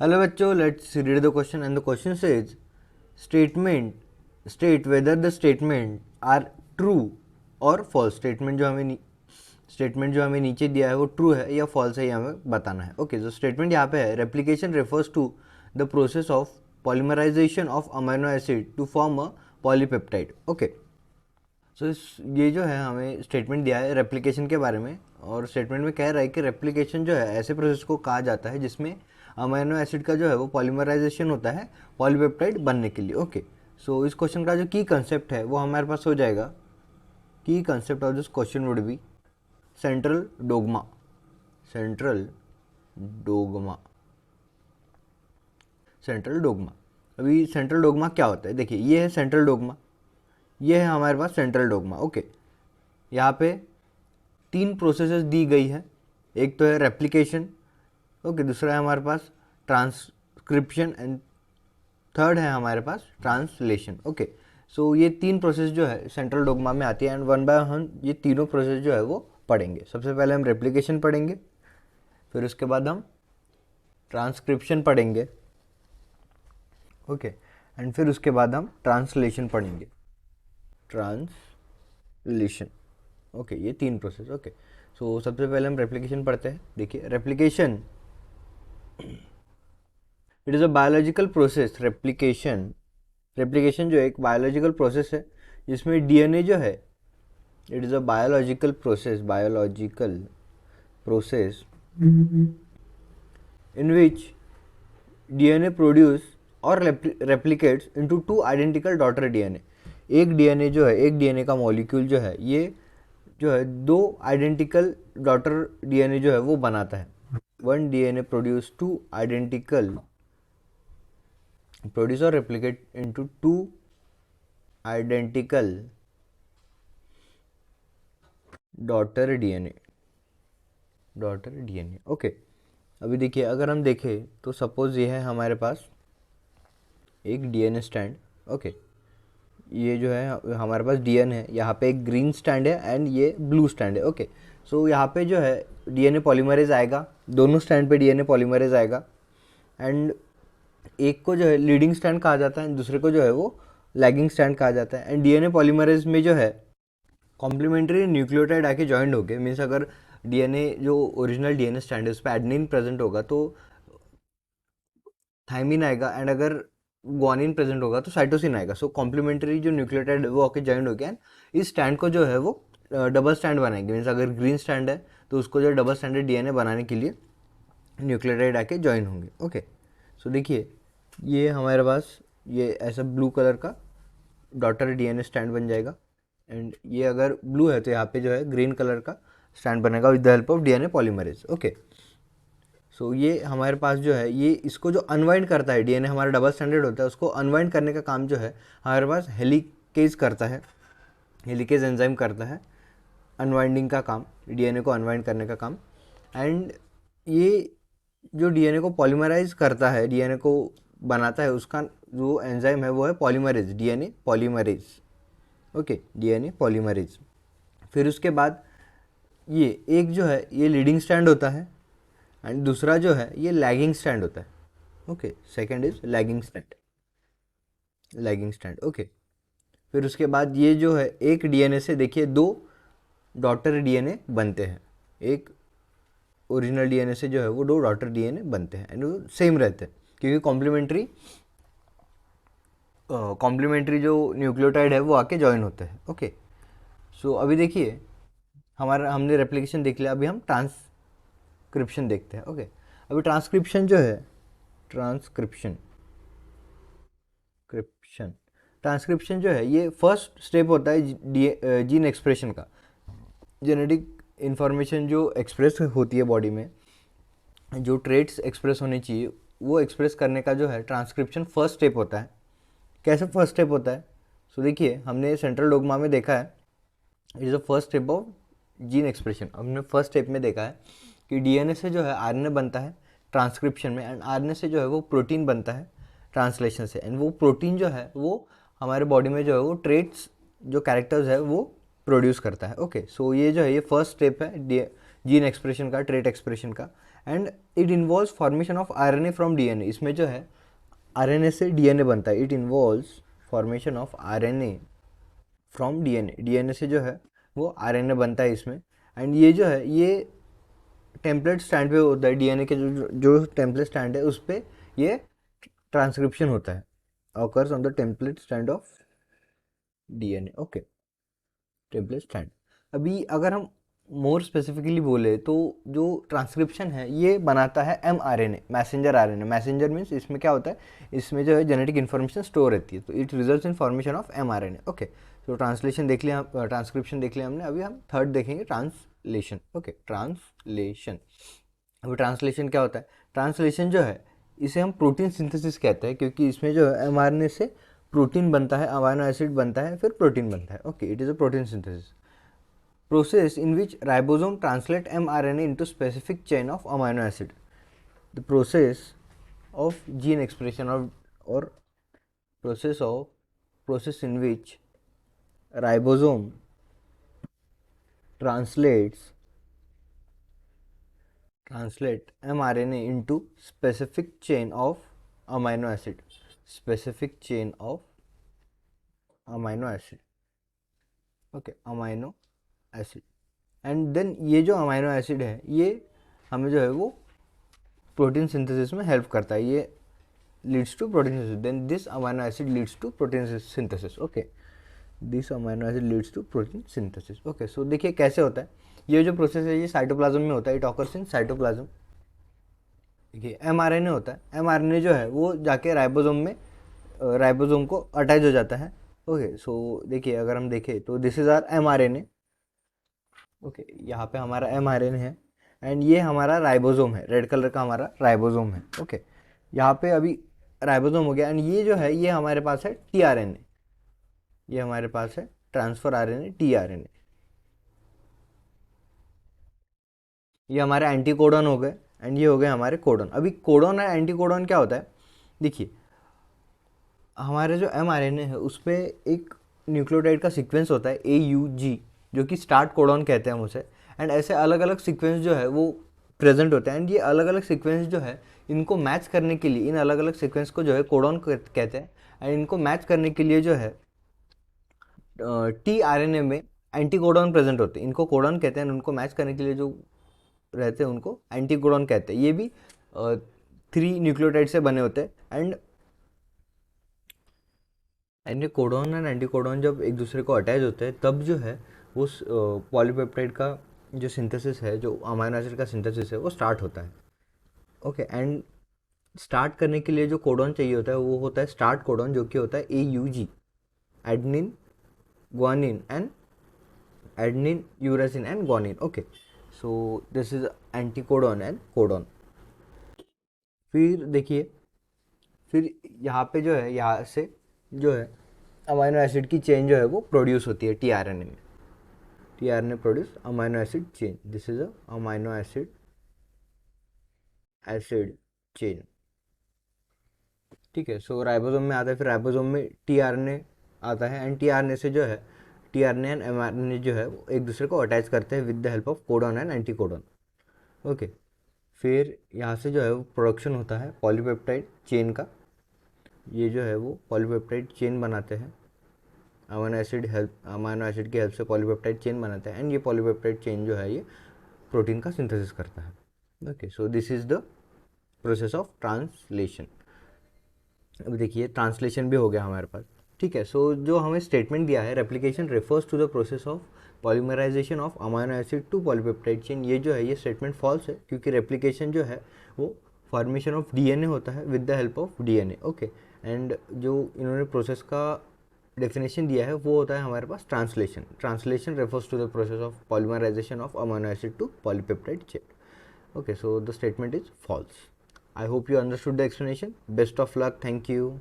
Hello बच्चों, let's read the question and the question says state whether the statement are true और false. Statement जो हमें नीचे दिया है वो ट्रू है या फॉल्स है, ये हमें बताना है। ओके, जो स्टेटमेंट यहाँ पे है, replication refers to the process of polymerisation of amino acid to form a polypeptide. Okay, so ये जो है हमें स्टेटमेंट दिया है रेप्लिकेशन के बारे में, और स्टेटमेंट में कह रहा है कि रेप्लिकेशन जो है ऐसे प्रोसेस को कहा जाता है जिसमें अमाइनो एसिड का जो है वो पॉलीमराइजेशन होता है पॉलीपेप्टाइड बनने के लिए। ओके, सो इस क्वेश्चन का जो की कंसेप्ट है वो हमारे पास हो जाएगा। की concept of this question would be central dogma. Central dogma central dogma अभी सेंट्रल डोगमा क्या होता है, देखिए ये है सेंट्रल डोगमा, ये है हमारे पास सेंट्रल डोगमा। ओके, यहाँ पे तीन प्रोसेसेस दी गई है। एक तो है रेप्लिकेशन, ओके, दूसरा है हमारे पास ट्रांसक्रिप्शन एंड थर्ड है हमारे पास ट्रांसलेशन। ओके, सो ये तीन प्रोसेस जो है सेंट्रल डोगमा में आती है एंड वन बाय वन ये तीनों प्रोसेस जो है वो पढ़ेंगे। सबसे पहले हम रेप्लिकेशन पढ़ेंगे, फिर उसके बाद हम ट्रांसक्रिप्शन पढ़ेंगे, ओके, एंड फिर उसके बाद हम ट्रांसलेशन पढ़ेंगे। ट्रांसलेशन, ओके, ये तीन प्रोसेस। ओके, सो सबसे पहले हम रेप्लिकेशन पढ़ते हैं। देखिए replication, it is a biological process. Replication जो एक बायोलॉजिकल प्रोसेस है जिसमें डीएनए जो है, it is a biological process in which DNA produce और replicates into two identical daughter DNA. एक डीएनए जो है, एक डीएनए का मॉलिक्यूल जो है, ये जो है दो आइडेंटिकल डॉटर डीएनए जो है वो बनाता है। One DNA produce two identical produce or replicate into two identical daughter DNA। Okay, अभी देखिए अगर हम देखें तो सपोज ये है हमारे पास एक डीएनए स्टैंड। ओके, ये जो है हमारे पास डीएनए है, यहाँ पे एक ग्रीन स्टैंड है एंड ये ब्लू स्टैंड है। ओके, सो यहाँ पे जो है डीएनए पॉलीमरेज आएगा, दोनों स्टैंड पे डीएनए पॉलीमरेज आएगा एंड एक को जो है लीडिंग स्टैंड कहा जाता है, दूसरे को जो है वो लैगिंग स्टैंड कहा जाता है। एंड डीएनए पॉलीमरेज में जो है कॉम्प्लीमेंट्री न्यूक्लियोटाइड आके जॉइंट हो गए, मीन्स अगर डीएनए जो ओरिजिनल डीएनए स्टैंड है उस पर एडेनिन प्रेजेंट होगा तो थाइमिन आएगा, एंड अगर ग्वानिन प्रेजेंट होगा तो साइटोसिन आएगा। सो कॉम्प्लीमेंट्री जो न्यूक्लियोटाइड वो आके जॉइंट हो गया एंड इस स्टैंड को जो है वो डबल स्टैंड बनाएंगे। मीन्स अगर ग्रीन स्टैंड है तो उसको जो डबल स्टैंडर्ड डीएनए बनाने के लिए न्यूक्लियोटाइड आके जॉइन होंगे। ओके, सो देखिए ये हमारे पास ये ऐसा ब्लू कलर का डॉटर डीएनए स्टैंड बन जाएगा, एंड ये अगर ब्लू है तो यहाँ पे जो है ग्रीन कलर का स्टैंड बनेगा with the help of DNA polymerase. Okay, so ये हमारे पास जो है ये इसको जो अनवाइंड करता है, डीएनए हमारा डबल स्टैंडर्ड होता है, उसको अनवाइंड करने का काम जो है हमारे पास हेलिकेज करता है। हेलिकेज एंजाइम करता है अनवाइंडिंग का काम, डीएनए को अनवाइंड करने का काम। एंड ये जो डीएनए को पॉलीमराइज करता है, डीएनए को बनाता है, उसका जो एंजाइम है वो है polymerase, DNA polymerase. Okay, DNA polymerase. फिर उसके बाद ये एक जो है ये लीडिंग स्टैंड होता है एंड दूसरा जो है ये लैगिंग स्टैंड होता है। Okay, second is lagging stand. Okay, फिर उसके बाद ये जो है एक डीएनए से देखिए दो डॉटर डीएनए बनते हैं। एक ओरिजिनल डीएनए से जो है वो दो डॉटर डीएनए बनते हैं एंड वो सेम रहते हैं क्योंकि कॉम्प्लीमेंट्री जो न्यूक्लियोटाइड है वो आके ज्वाइन होते हैं। ओके, सो अभी देखिए हमारा हमने रेप्लिकेशन देख लिया, अभी हम ट्रांसक्रिप्शन देखते हैं। ओके, अभी ट्रांसक्रिप्शन जो है ट्रांसक्रिप्शन जो है ये फर्स्ट स्टेप होता है जीन एक्सप्रेशन का। जेनेटिक इंफॉर्मेशन जो एक्सप्रेस होती है बॉडी में, जो ट्रेट्स एक्सप्रेस होने चाहिए वो एक्सप्रेस करने का जो है ट्रांसक्रिप्शन फर्स्ट स्टेप होता है। कैसे फर्स्ट स्टेप होता है? सो देखिए हमने सेंट्रल डोग्मा में देखा है, it is the first step of gene expression. हमने फर्स्ट स्टेप में देखा है कि डीएनए से जो है आरएनए बनता है ट्रांसक्रिप्शन में, एंड आरएनए से जो है वो प्रोटीन बनता है ट्रांसलेशन से, एंड वो प्रोटीन जो है वो हमारे बॉडी में जो है वो ट्रेट्स जो कैरेक्टर्स है वो प्रोड्यूस करता है। ओके, सो ये जो है ये फर्स्ट स्टेप है जीन एक्सप्रेशन का, ट्रेट एक्सप्रेशन का। And it involves formation of RNA from DNA. इसमें जो है आरएनए से डीएनए बनता है। It involves formation of RNA from DNA. DNA से जो है वो आरएनए बनता है इसमें। एंड ये जो है ये टेम्पलेट स्टैंड पे होता है। डीएनए के जो टेम्पलेट स्टैंड है उस पर ये ट्रांसक्रिप्शन होता है, occurs on the template stand of DNA. Okay, template stand. अभी अगर हम मोर स्पेसिफिकली बोले तो जो ट्रांसक्रिप्शन है ये बनाता है mRNA, messenger RNA. Messenger means इसमें क्या होता है, इसमें जो है जेनेटिक इन्फॉर्मेशन स्टोर रहती है, तो it results in formation of mRNA। Okay, तो ट्रांसलेशन देख लिया, ट्रांसक्रिप्शन देख लिया हमने। अभी हम थर्ड देखेंगे, ट्रांसलेशन। Okay, translation. अभी ट्रांसलेशन क्या होता है? ट्रांसलेशन जो है इसे हम प्रोटीन सिंथेसिस कहते हैं, क्योंकि इसमें जो है mRNA से प्रोटीन बनता है, अमाइनो एसिड बनता है, फिर प्रोटीन बनता है। Okay, it is a protein synthesis process in which ribosome translate mRNA into specific chain of amino acid. The process of gene expression or process in which ribosome translate mRNA into specific chain of amino acid. Specific chain of amino acid. Okay, amino acid. And then ये जो amino acid है ये हमें जो है वो protein synthesis में help करता है। ये leads to protein synthesis. Then this amino acid leads to protein synthesis. Okay, this amino acid leads to protein synthesis. Okay, so देखिए कैसे होता है ये जो प्रोसेस है, ये साइटोप्लाज्म में होता है। It occurs in cytoplasm. देखिए mRNA होता है। mRNA जो है वो जाके राइबोसोम में, राइबोसोम को अटैच हो जाता है। ओके, सो देखिए अगर हम देखें तो this is our mRNA। Okay, यहाँ पे हमारा mRNA है एंड ये हमारा राइबोसोम है, रेड कलर का हमारा राइबोसोम है। ओके, यहाँ पे अभी राइबोसोम हो गया एंड ये जो है ये हमारे पास है tRNA। ये हमारे पास है ट्रांसफर आरएनए, tRNA। ये हमारे एंटीकोडन हो गए एंड ये हो गए हमारे कोडन। अभी कोडन और एंटीकोडन क्या होता है? देखिए हमारे जो mRNA है उस पर एक न्यूक्लियोटाइड का सीक्वेंस होता है AUG, जो कि स्टार्ट कोडॉन कहते हैं हम उसे। एंड ऐसे अलग अलग सीक्वेंस जो है वो प्रेजेंट होते हैं एंड ये अलग अलग सीक्वेंस जो है इनको मैच करने के लिए, इन अलग अलग सीक्वेंस को जो है कोडॉन कहते हैं। एंड इनको मैच करने के लिए जो है tRNA में एंटीकोडॉन प्रेजेंट होते हैं। इनको कोडॉन कहते हैं, उनको मैच करने के लिए जो रहते हैं उनको एंटीकोडॉन कहते हैं। ये भी 3 न्यूक्लियोटाइड से बने होते हैं एंड कोडॉन एंड एंटीकोडॉन जब एक दूसरे को अटैच होते हैं तब जो है उस पॉलीपेप्टाइड का जो सिंथेसिस है, जो अमाइनो एसिड का सिंथेसिस है वो स्टार्ट होता है। ओके, एंड स्टार्ट करने के लिए जो कोडॉन चाहिए होता है वो होता है स्टार्ट कोडॉन, जो कि होता है AUG, adenine guanine and adenine यूरासिन and guanine. Okay, so this is anticodon and codon. फिर देखिए, फिर यहाँ पे जो है यहाँ से जो है अमाइनो एसिड की चेन जो है वो प्रोड्यूस होती है tRNA में। tRNA produce amino acid chain. This is a amino acid chain. ठीक है, सो राइबोसोम में आता है, फिर राइबोसोम में tRNA आता है एंड tRNA से जो है tRNA एंड mRNA जो है वो एक दूसरे को अटैच करते हैं with the help of codon and anticodon. Okay, फिर यहाँ से जो है वो प्रोडक्शन होता है पॉलीपेप्टाइड चेन का। ये जो है वो पॉलीपेप्टाइड चेन बनाते हैं, अमाइनो एसिड की हेल्प से पॉलीपेप्टाइड चेन बनाते हैं एंड ये पॉलीपेप्टाइड चेन जो है ये प्रोटीन का सिंथेसिस करता है। Okay, so this is the process of translation. अब देखिए ट्रांसलेशन भी हो गया हमारे पास। ठीक है, सो जो हमें स्टेटमेंट दिया है, replication refers to the process of polymerisation of amino acid to polypeptide chain. ये जो है ये स्टेटमेंट फॉल्स है, क्योंकि रेप्लिकेशन जो है वो फॉर्मेशन ऑफ डीएनए होता है with the help of DNA. Okay, and जो इन्होंने प्रोसेस का डेफिनेशन दिया है वो होता है हमारे पास translation. Translation refers to the process of polymerisation of amino acid to polypeptide chain. Okay, so the statement is false. I hope you understood the explanation. Best of luck. Thank you.